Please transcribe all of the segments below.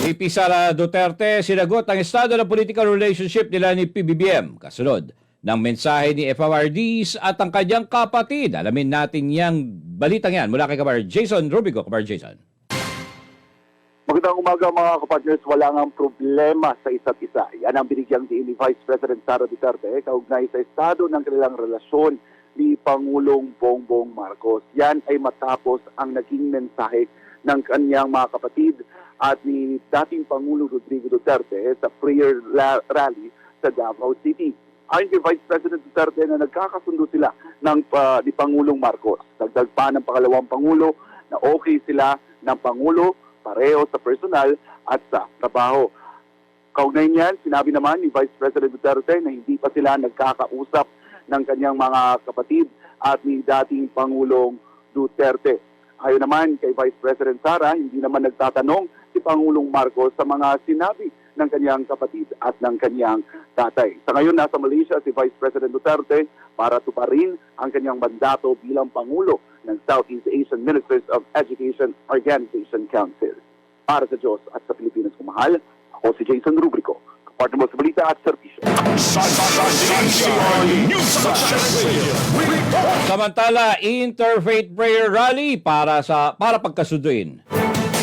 VP Sara Duterte sinagot ang estado ng political relationship nila ni PBBM kasunod ng mensahe ni FRDs at ang kanyang kapatid. Alamin natin yang balitang yan mula kay Kabar Jason Rubico. Kabar Jason. Magandang umaga mga kapartners, wala ngang problema sa isa't isa. Yan ang binigyang diin ni Vice President Sara Duterte kaugnay sa estado ng kanilang relasyon ni Pangulong Bongbong Marcos. Yan ay matapos ang naging mensahe ng kanyang mga kapatid at ni dating Pangulong Rodrigo Duterte sa prayer rally sa Davao City. Ayon kay Vice President Duterte na nagkakasundo sila ni Pangulong Marcos. Dagdag pa ng pangalawang Pangulo na okay sila ng Pangulo pareho sa personal at sa trabaho. Kaugnay niyan, sinabi naman ni Vice President Duterte na hindi pa sila nagkakausap ng kanyang mga kapatid at ni dating Pangulong Duterte. Ayon naman kay Vice President Sara, hindi naman nagtatanong si Pangulong Marcos sa mga sinabi ng kanyang kapatid at ng kanyang tatay. Sa ngayon, nasa Malaysia si Vice President Duterte para tuparin ang kanyang mandato bilang Pangulo ng Southeast Asian Ministers of Education Organization Council. Para sa Diyos at sa Pilipinas kumahal, ako si Jason Rubrico, partner mo sa balita at serbisyo. Samantala, Interfaith Prayer Rally para pagkasunduin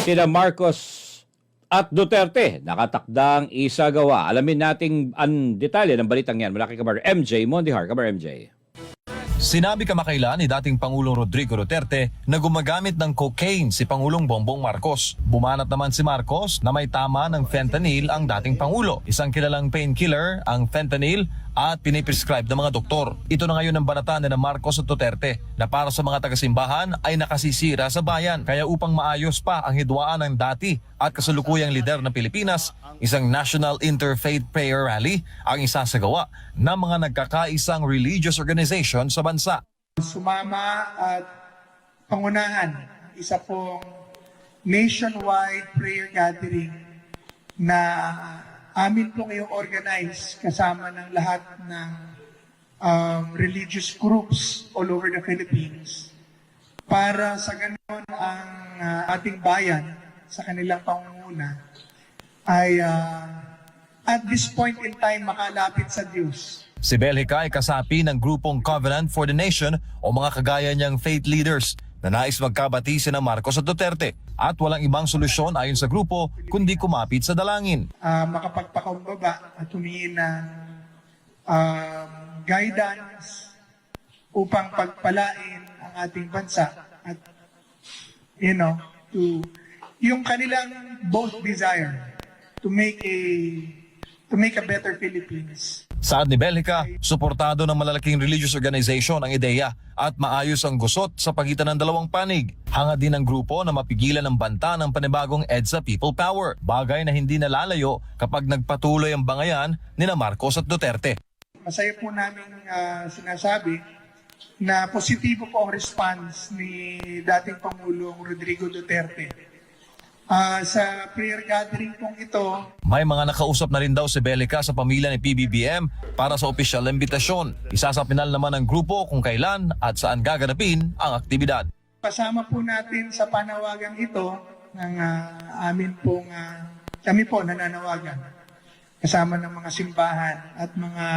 sina Marcos at Duterte nakatakdang isagawa. Alamin nating ang detalye ng balitang yan mula kay Kabar MJ Mondihar. Kabar MJ. Sinabi kamakailan ni dating Pangulong Rodrigo Duterte na gumagamit ng cocaine si Pangulong Bongbong Marcos. Bumanat naman si Marcos na may tama ng fentanyl ang dating Pangulo. Isang kilalang painkiller ang fentanyl at piniprescribe ng mga doktor. Ito na ngayon ang banatan ni Marcos at Duterte na para sa mga taga-simbahan ay nakasisira sa bayan. Kaya upang maayos pa ang hidwaan ng dati at kasalukuyang lider ng Pilipinas, isang National Interfaith Prayer Rally ang isasagawa ng mga nagkakaisang religious organization sa bansa. Sumama at pangunahan isa pong nationwide prayer gathering na amin pong i-organize kasama ng lahat ng religious groups all over the Philippines para sa ganon ang ating bayan sa kanilang pangunguna ay at this point in time makalapit sa Diyos. Si Belhica ay kasapi ng grupong Covenant for the Nation o mga kagaya niyang faith leaders na nais magkabati sina Marcos at Duterte at walang ibang solusyon ayon sa grupo kundi kumapit sa dalangin. Makapagpakumbaba at humingi ng guidance upang pagpalain ang ating bansa at yung kanilang both desire to make a better Philippines. Saad ni Belhica, suportado ng malalaking religious organization ang ideya at maayos ang gusot sa pagitan ng dalawang panig. Hangad din ng grupo na mapigilan ang banta ng panibagong EDSA People Power, bagay na hindi nalalayo kapag nagpatuloy ang bangayan nina Marcos at Duterte. Masaya po namin sinasabi na positibo po ang response ni dating Pangulong Rodrigo Duterte. Sa prayer gathering pong ito, may mga nakausap na rin daw si Belhica sa pamilya ni PBBM para sa opisyal na imbitasyon. Isa sa pinal naman ng grupo kung kailan at saan gaganapin ang aktibidad. Kasama po natin sa panawagan ito ng kami po nananawagan kasama ng mga simbahan at mga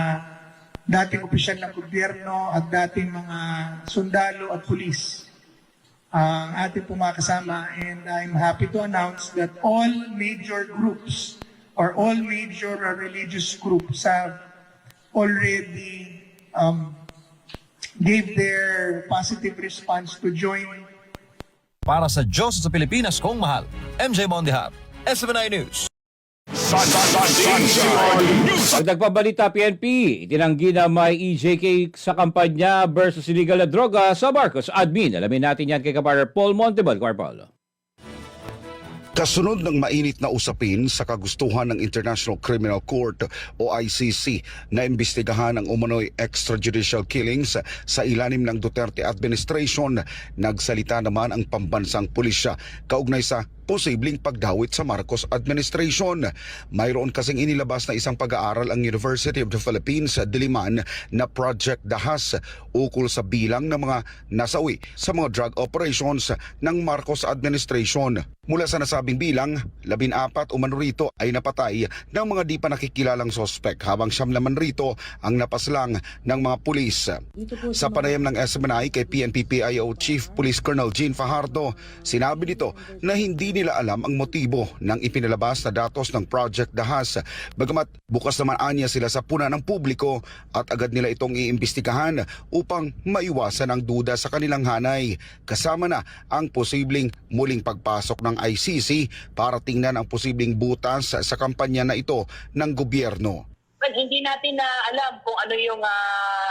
dating opisyal ng gobyerno at dating mga sundalo at pulis. Ang ating po mga kasama, and I'm happy to announce that all major groups or all major religious groups have already gave their positive response to join. Para sa Diyos sa Pilipinas kong mahal, MJ Mondihar, SMNI News. Nagpabalita PNP, itinanggi na may EJK sa kampanya versus illegal na droga sa Marcos admin. Alamin natin yan kay Kabar Paul Montebal. Paul. Kasunod ng mainit na usapin sa kagustuhan ng International Criminal Court o ICC na imbestigahan ang umano'y extrajudicial killings sa ilalim ng Duterte administration, nagsalita naman ang pambansang pulisya kaugnay sa posibleng pagdawit sa Marcos administration. Mayroon kasing inilabas na isang pag-aaral ang University of the Philippines sa Diliman na Project Dahas ukol sa bilang ng mga nasawi sa mga drug operations ng Marcos administration. Mula sa nasabing bilang, 14 umano rito ay napatay ng mga di pa nakikilalang sospek, habang 9 naman rito ang napaslang ng mga pulis. Sa panayam ng SMNI kay PNP-PIO Chief Police Colonel Jean Fajardo, sinabi nito na hindi nila alam ang motibo ng ipinalabas na datos ng Project Dahas, bagamat bukas naman anya sila sa puna ng publiko at agad nila itong iimbestigahan upang maiwasan ang duda sa kanilang hanay, kasama na ang posibleng muling pagpasok ng ICC para tingnan ang posibleng butas sa kampanya na ito ng gobyerno. Well, hindi natin na alam kung ano yung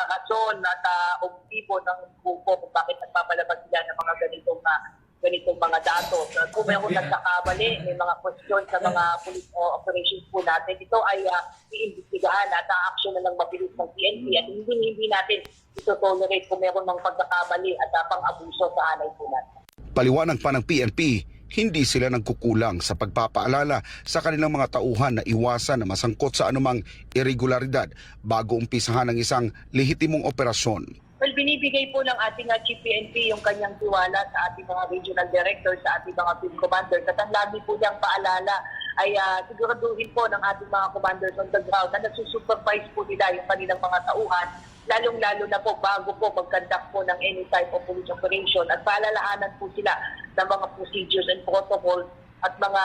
rason at objetibo ng grupo kung bakit nagpapalabas sila ng mga ganitong mga datos. Kung mayroon nagkakamali, may mga question sa mga police operations po natin, ito ay iimbestigahan at aaksyon na ng mabilis ng PNP at hindi natin ito tolerate kung mayroon ng pagkakamali at pang-abuso sa hanay po natin. Paliwanag pa ng PNP, hindi sila nagkukulang sa pagpapaalala sa kanilang mga tauhan na iwasan na masangkot sa anumang irregularidad bago umpisahan ng isang lehitimong operasyon. Well, binibigay po ng ating Chief PNP yung kanyang tiwala sa ating mga regional directors, sa ating mga field commanders. At ang lagi po niyang paalala ay siguraduhin po ng ating mga commanders on the ground na nasusupervise po nila yung kanilang mga tauhan, lalong-lalo na po bago po mag-conduct po ng any type of police operation, at paalalahanan po sila ng mga procedures and protocols at mga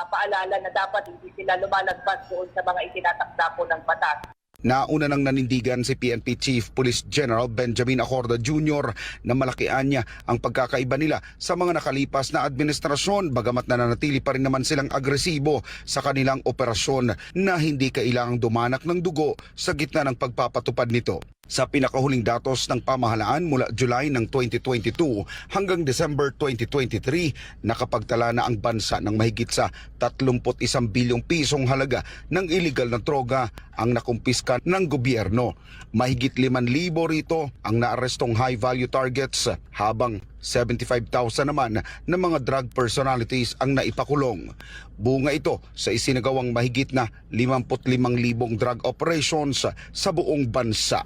paalala na dapat hindi sila lumalagpas doon sa mga itinatakda po ng batas. Nauna nang nanindigan si PNP Chief Police General Benjamin Acorda Jr. na malakian niya ang pagkakaiba nila sa mga nakalipas na administrasyon, bagamat nananatili pa rin naman silang agresibo sa kanilang operasyon na hindi kailangang dumanak ng dugo sa gitna ng pagpapatupad nito. Sa pinakahuling datos ng pamahalaan mula July ng 2022 hanggang December 2023, nakapagtala na ang bansa ng mahigit sa 31 bilyong pisong halaga ng illegal na droga ang nakumpiska ng gobyerno. Mahigit 5,000 rito ang naarestong high-value targets, habang 75,000 naman na mga drug personalities ang naipakulong. Bunga ito sa isinagawang mahigit na 55,000 drug operations sa buong bansa.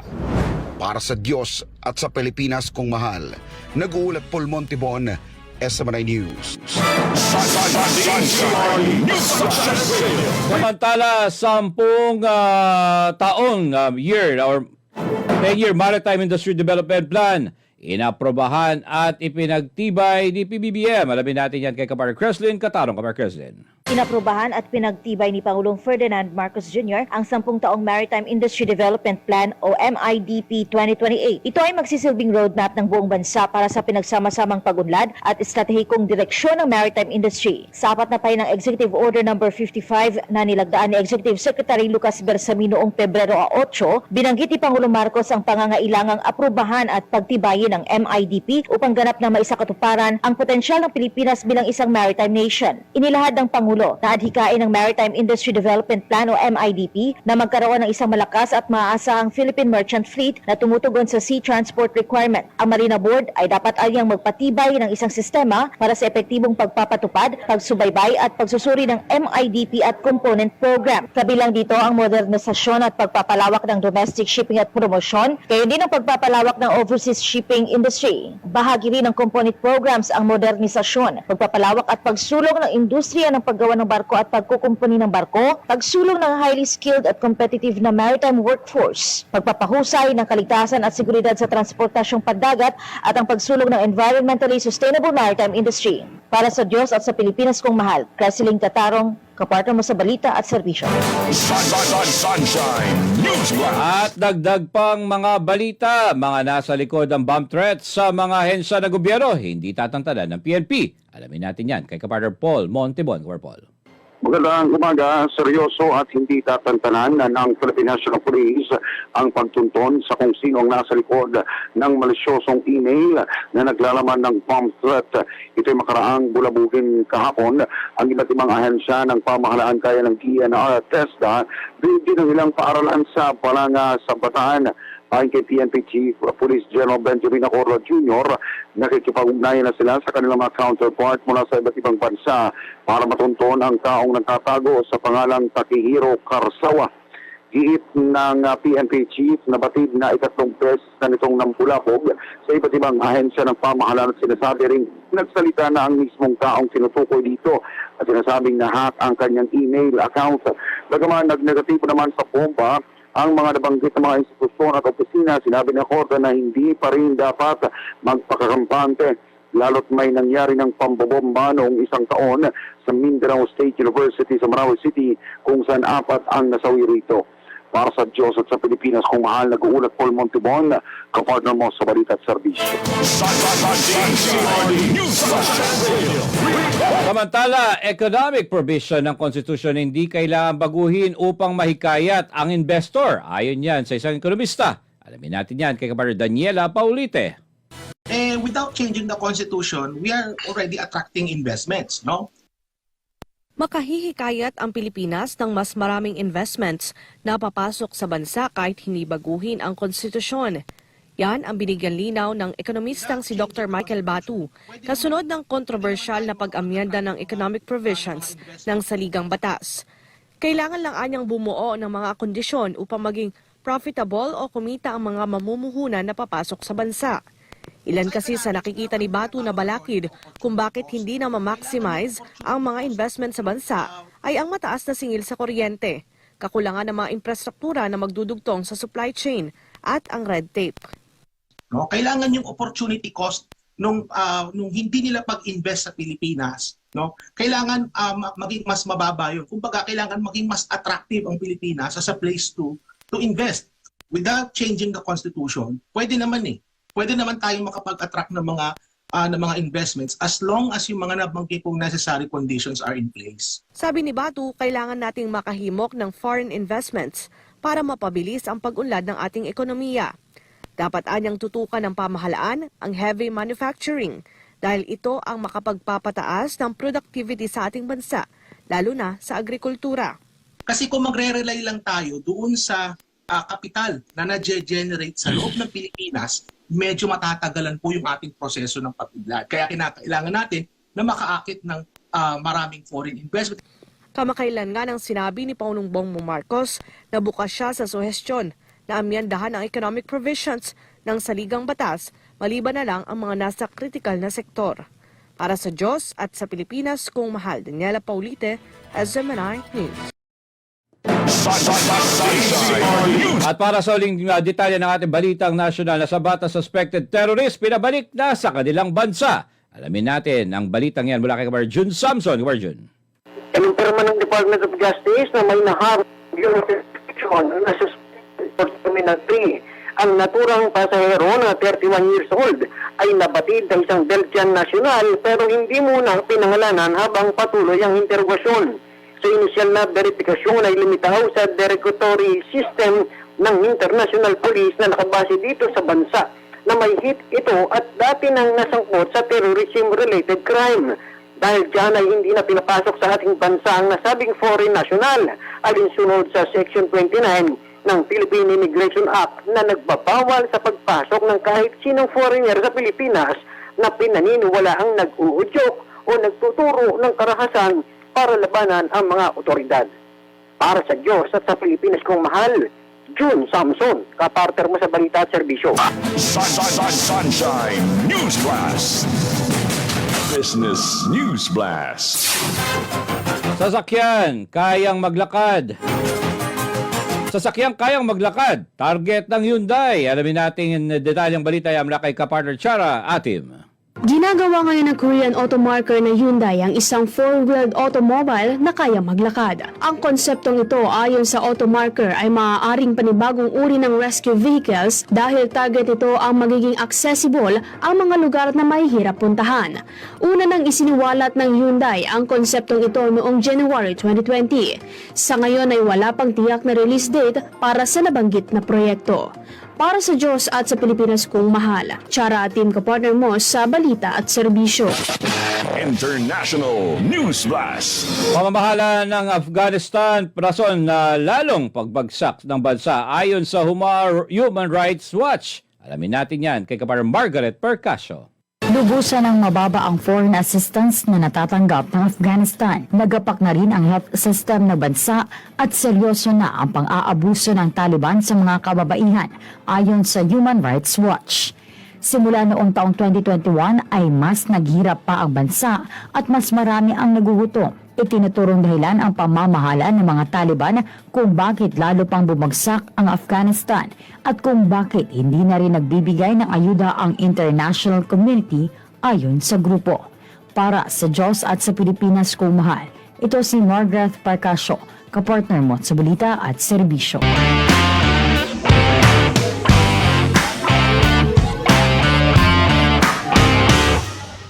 Para sa Diyos at sa Pilipinas kong mahal, nag-uulat Paul Montibon, SMNI News. Samantala, 10 taong year or 10-year Maritime Industry Development Plan inaprobahan at ipinagtibay ni PBBM. Alamin natin yan kay Kapar Creslin. Katarong, Kapar Creslin. Inaprobahan at pinagtibay ni Pangulong Ferdinand Marcos Jr. ang 10 taong Maritime Industry Development Plan o MIDP 2028. Ito ay magsisilbing roadmap ng buong bansa para sa pinagsama-samang pagunlad at estratehikong direksyon ng maritime industry. Sa 4 na pay ng Executive Order No. 55 na nilagdaan ni Executive Secretary Lucas Bersamin noong Pebrero 8, binanggit ni Pangulong Marcos ang pangangailangang aprubahan at pagtibayin ng MIDP upang ganap na maisakatuparan ang potensyal ng Pilipinas bilang isang maritime nation. Inilahad ng Pangulo na adhikain ng Maritime Industry Development Plan o MIDP na magkaroon ng isang malakas at maaasahang Philippine Merchant Fleet na tumutugon sa sea transport requirement. Ang Marina Board ay dapat alyang magpatibay ng isang sistema para sa epektibong pagpapatupad, pagsubaybay at pagsusuri ng MIDP at component program. Kabilang dito ang modernisasyon at pagpapalawak ng domestic shipping at promosyon, kaya din ang pagpapalawak ng overseas shipping industry. Bahagi rin ng component programs ang modernisasyon, pagpapalawak at pagsulong ng industriya ng paggawa ng barko at pagkukumpuni ng barko, pagsulong ng highly skilled at competitive na maritime workforce, pagpapahusay ng kaligtasan at seguridad sa transportasyong pandagat at ang pagsulong ng environmentally sustainable maritime industry. Para sa Diyos at sa Pilipinas kong mahal, Creslin Tatarong, kapartner mo sa balita at serbisyo. At dagdag pang mga balita, mga nasa likod ng bomb threats sa mga hensya ng gobyerno, hindi tatantanan ng PNP. Alamin natin yan kay kapartner Paul Montibon. Paul. Magandang umaga, seryoso at hindi tatantanan ng Philippine National Police ang pagtunton sa kung sino ang nasa likod ng malisyosong email na naglalaman ng bomb threat. Ito'y makaraang bulabugin kahapon ang iba't ibang ahensya ng pamahalaan kaya ng DNR at TESDA, din ng ilang paaralan sa Balanga sa Bataan. Ayon kay PNP Chief Police General Benjamin Acorda Jr., nakikipag-ugnayan na sila sa kanilang mga counterpart mula sa iba't ibang bansa para matunton ang taong nagtatago sa pangalang Takehiro Karsawa. Giit ng PNP Chief na batid na ikatlong beses na nitong nampulapog sa iba't ibang ahensya ng pamahalaan at sinasabi ring nagsalita na ang mismong taong tinutukoy dito at sinasabing na-hack ang kanyang email account. Bagaman nagnegatibo naman sa pompa ang mga nabanggit ng mga institusyon at opisina, sinabi ni Acorda na hindi pa rin dapat magpakakampante lalo't may nangyari ng pambobomba noong isang taon sa Mindanao State University sa Marawi City kung saan 4 ang nasawi rito. Para sa Diyos at sa Pilipinas, kung mahal, nag-uulat Paul Montibon, kapartner mo sa Balita at Serbisyo. Samantala, economic provision ng konstitusyon hindi kailangan baguhin upang mahikayat ang investor. Ayon yan sa isang ekonomista. Alamin natin yan kay Kapartner Daniela Paulite. Without changing the constitution, we are already attracting investments, no? Makahihikayat ang Pilipinas ng mas maraming investments na papasok sa bansa kahit hindi baguhin ang konstitusyon. Yan ang binigyan linaw ng ekonomistang si Dr. Michael Batu kasunod ng kontrobersyal na pag-amyenda ng economic provisions ng saligang batas. Kailangan lang anyang bumuo ng mga kondisyon upang maging profitable o kumita ang mga mamumuhunan na papasok sa bansa. Ilan kasi sa nakikita ni Batu na balakid kung bakit hindi na ma-maximize ang mga investment sa bansa ay ang mataas na singil sa kuryente, kakulangan ng mga infrastruktura na magdudugtong sa supply chain at ang red tape. No, kailangan yung opportunity cost nung hindi nila pag-invest sa Pilipinas, no? Kailangan maging mas mababa yun. Kumbaga kailangan maging mas attractive ang Pilipinas as a place to invest. Without changing the constitution, pwede naman tayong makapag-attract ng mga investments as long as yung mga nabanggit pong necessary conditions are in place. Sabi ni Batu, kailangan nating makahimok ng foreign investments para mapabilis ang pag-unlad ng ating ekonomiya. Dapat anyang tutukan ng pamahalaan ang heavy manufacturing dahil ito ang makapagpapataas ng productivity sa ating bansa, lalo na sa agrikultura. Kasi kung magre-rely lang tayo doon sa kapital na na-generate sa loob ng Pilipinas, medyo matatagalan po yung ating proseso ng pag-unlad. Kaya kailangan natin na makaakit ng maraming foreign investment. Kamakailan nga nang sinabi ni Pangulong Bongbong Marcos na bukas siya sa suhestyon na amyandahan ang economic provisions ng saligang batas maliban na lang ang mga nasa kritikal na sektor. Para sa Diyos at sa Pilipinas, kung mahal, Daniela Paulite, SMNI News. At para sa uling detalye ng ating balitang nasyonal na sa bata suspected terrorist, pinabalik na sa kanilang bansa. Alamin natin ang balitang yan mula kay Kabar Jun Samson. Kabar Jun. Kinumpirma ng Department of Justice na may naharap na suspected for Terminal 3. Ang naturang pasahero na 31 years old ay nabatid ng isang Belgian national pero hindi muna pinangalanan habang patuloy ang interrogasyon. Sa inisyal na verifikasyon ay lumitaw sa derogatory system ng International Police na nakabase dito sa bansa na may hit ito at dati nang nasangkot sa terrorism-related crime. Dahil dyan ay hindi na pinapasok sa ating bansa ang nasabing foreign national alinsunod sa Section 29 ng Philippine Immigration Act na nagbabawal sa pagpasok ng kahit sinong foreigner sa Pilipinas na pinaniniwala ang nag-uudyok o nagtuturo ng karahasan para labanan ang mga otoridad. Para sa Diyos at sa Pilipinas kong mahal, June Samson, kapartner mo sa Balita at Serbisyo. Sunshine News Blast. Business News Blast. Sasakyan, kayang maglakad. Target ng Hyundai. Alamin natin detalyang balita yan mula kay kapartner Chara Atim. Ginagawa ngayon ng Korean automaker na Hyundai ang isang four-wheeled automobile na kaya maglakad. Ang konseptong ito ayon sa automaker ay maaaring panibagong uri ng rescue vehicles dahil target ito ang magiging accessible ang mga lugar na mahihirap puntahan. Una nang isiniwalat ng Hyundai ang konseptong ito noong January 2020. Sa ngayon ay wala pang tiyak na release date para sa nabanggit na proyekto. Para sa Diyos at sa Pilipinas kong mahal. Chara at team kapartner mo sa balita at serbisyo. International News Blast. Pamamahala ng Afghanistan rason na lalong pagbagsak ng bansa ayon sa Human Rights Watch. Alamin natin yan kay Kapar Margaret Percasio. Lubusan ng mababa ang foreign assistance na natatanggap ng Afghanistan. Nagapak na rin ang health system ng bansa at seryoso na ang pang-aabuso ng Taliban sa mga kababaihan ayon sa Human Rights Watch. Simula noong taong 2021 ay mas naghirap pa ang bansa at mas marami ang nagugutom. Itinuturong dahilan ang pamamahala ng mga Taliban kung bakit lalo pang bumagsak ang Afghanistan at kung bakit hindi na rin nagbibigay ng ayuda ang international community ayon sa grupo. Para sa Diyos at sa Pilipinas kong mahal, ito si Margaret Percasio, kapartner mo sa balita at serbisyo.